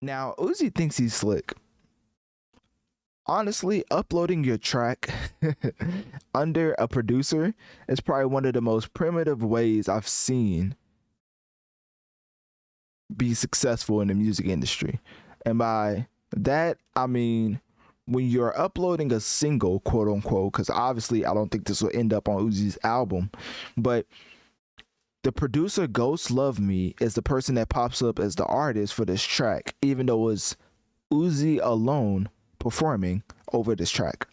Now, Uzi thinks he's slick. Honestly, uploading your track under a producer is probably one of the most primitive ways I've seen be successful in the music industry. And by that, I mean when you're uploading a single, quote unquote, because obviously I don't think this will end up on Uzi's album, but the producer Ghostluvme is the person that pops up as the artist for this track, even though it's Uzi alone performing over this track.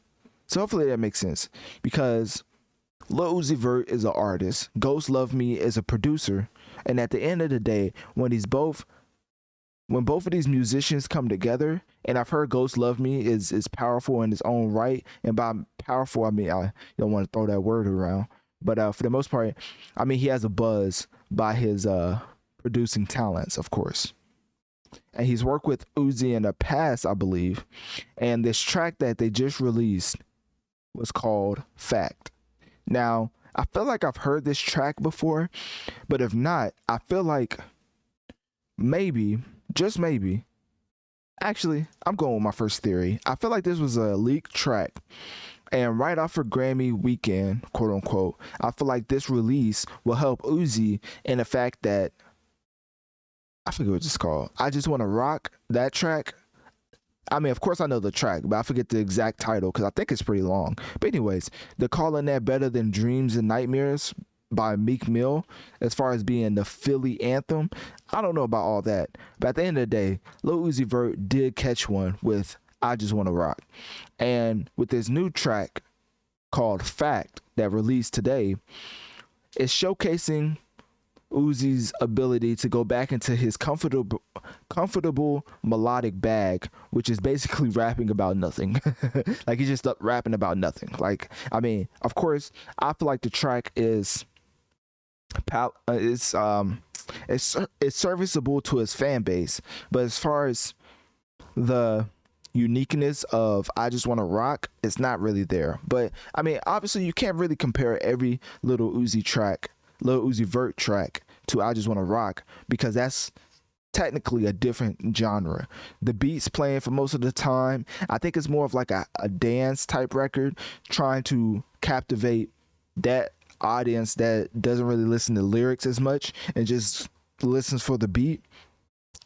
So hopefully that makes sense because Lil Uzi Vert is an artist, Ghostluvme is a producer, and at the end of the day, when both of these musicians come together, and I've heard Ghostluvme is powerful in his own right, and by powerful I mean I don't want to throw that word around, but for the most part, I mean he has a buzz by his producing talents, of course, and he's worked with Uzi in the past, I believe, and this track that they just released was called Fact. Now, I feel like I've heard this track before, but if not, I feel like maybe, just maybe, actually, I'm going with my first theory. I feel like this was a leaked track. And right off for Grammy weekend, quote unquote, I feel like this release will help Uzi in the fact that I forget what it's called. I just want to rock that track. I mean, of course, I know the track, but I forget the exact title because I think it's pretty long. But anyways, they're calling that Better Than Dreams and Nightmares by Meek Mill as far as being the Philly anthem. I don't know about all that, but at the end of the day, Lil Uzi Vert did catch one with I Just Want to Rock. And with this new track called Fact that released today, it's showcasing Uzi's ability to go back into his comfortable melodic bag, which is basically rapping about nothing. Like he's just rapping about nothing. Like I mean, of course, I feel like the track is it's it's serviceable to his fan base, but as far as the uniqueness of I Just Want to Rock, it's not really there. But I mean, obviously, you can't really compare every little Uzi track, little Uzi Vert track to I Just Want to Rock because that's technically a different genre. The beats playing for most of the time, I think it's more of like a dance type record trying to captivate that audience that doesn't really listen to lyrics as much and just listens for the beat.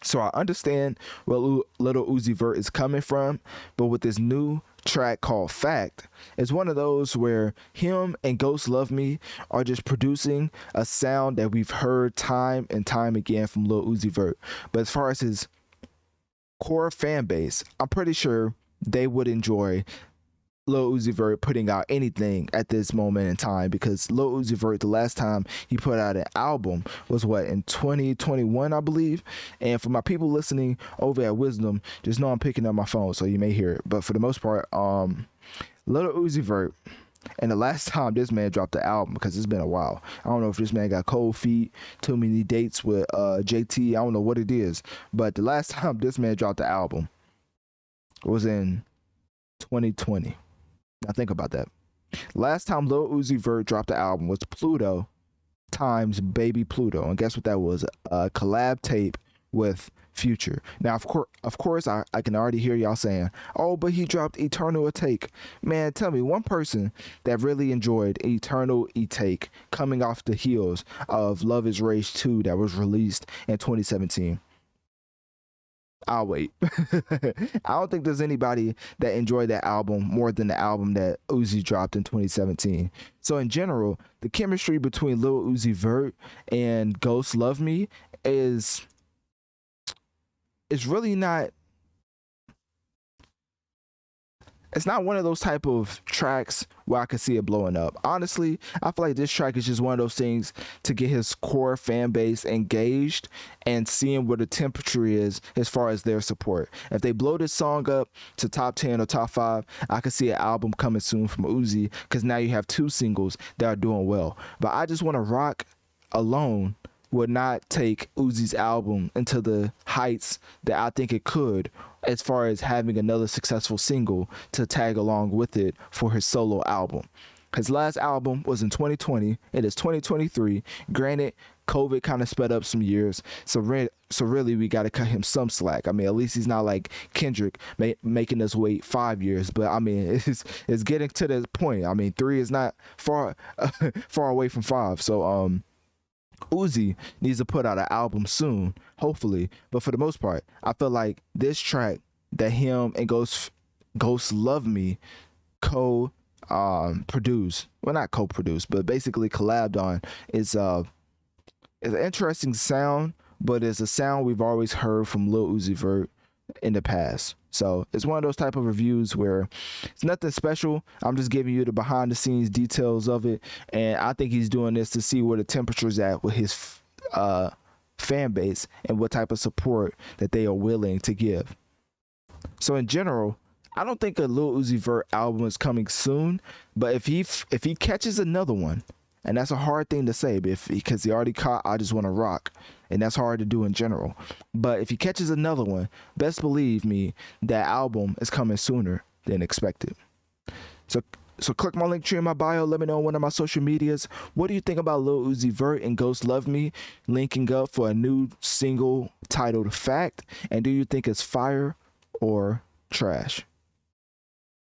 So I understand where Little Uzi Vert is coming from, but with this new track called Fact, it's one of those where him and Ghostluvme are just producing a sound that we've heard time and time again from Lil Uzi Vert. But as far as his core fan base, I'm pretty sure they would enjoy Lil Uzi Vert putting out anything at this moment in time because Lil Uzi Vert, the last time he put out an album was what, in 2021, I believe. And for my people listening over at Wisdom, just know I'm picking up my phone, so you may hear it. But for the most part, Lil Uzi Vert, and the last time this man dropped the album, because it's been a while. I don't know if this man got cold feet, too many dates with JT. I don't know what it is, but the last time this man dropped the album was in 2020. Now think about that. Last time Lil Uzi Vert dropped the album was Pluto times Baby Pluto, and guess what that was? A collab tape with Future. Now, of course, I can already hear y'all saying, "Oh, but he dropped Eternal Take." Man, tell me one person that really enjoyed Eternal Take coming off the heels of Love Is Rage 2 that was released in 2017. I'll wait. I don't think there's anybody that enjoyed that album more than the album that Uzi dropped in 2017. So in general, the chemistry between Lil Uzi Vert and Ghostluvme is really not, it's not one of those type of tracks where I could see it blowing up. Honestly, I feel like this track is just one of those things to get his core fan base engaged and seeing where the temperature is as far as their support. If they blow this song up to top 10 or top 5, I could see an album coming soon from Uzi because now you have two singles that are doing well. But I Just Want to Rock alone would not take Uzi's album into the heights that I think it could as far as having another successful single to tag along with it for his solo album. His last album was in 2020. It is 2023. Granted, COVID kind of sped up some years, so really we got to cut him some slack. I mean, at least he's not like Kendrick making us wait 5 years. But I mean, it's getting to that point. I mean, 3 is not far far away from 5. So Uzi needs to put out an album soon, hopefully. But for the most part, I feel like this track that him and Ghostluvme co produce, well, not co-produce, but basically collabed on, is an interesting sound, but it's a sound we've always heard from Lil Uzi Vert in the past. So it's one of those type of reviews where it's nothing special. I'm just giving you the behind the scenes details of it, and I think he's doing this to see where the temperature's at with his fan base and what type of support that they are willing to give. So in general, I don't think a Lil Uzi Vert album is coming soon, but if he catches another one, and that's a hard thing to say, because he already caught I Just Wanna Rock, and that's hard to do in general. But if he catches another one, best believe me, that album is coming sooner than expected. So click my link tree in my bio. Let me know on one of my social medias. What do you think about Lil Uzi Vert and Ghostluvme linking up for a new single titled Fact? And do you think it's fire or trash?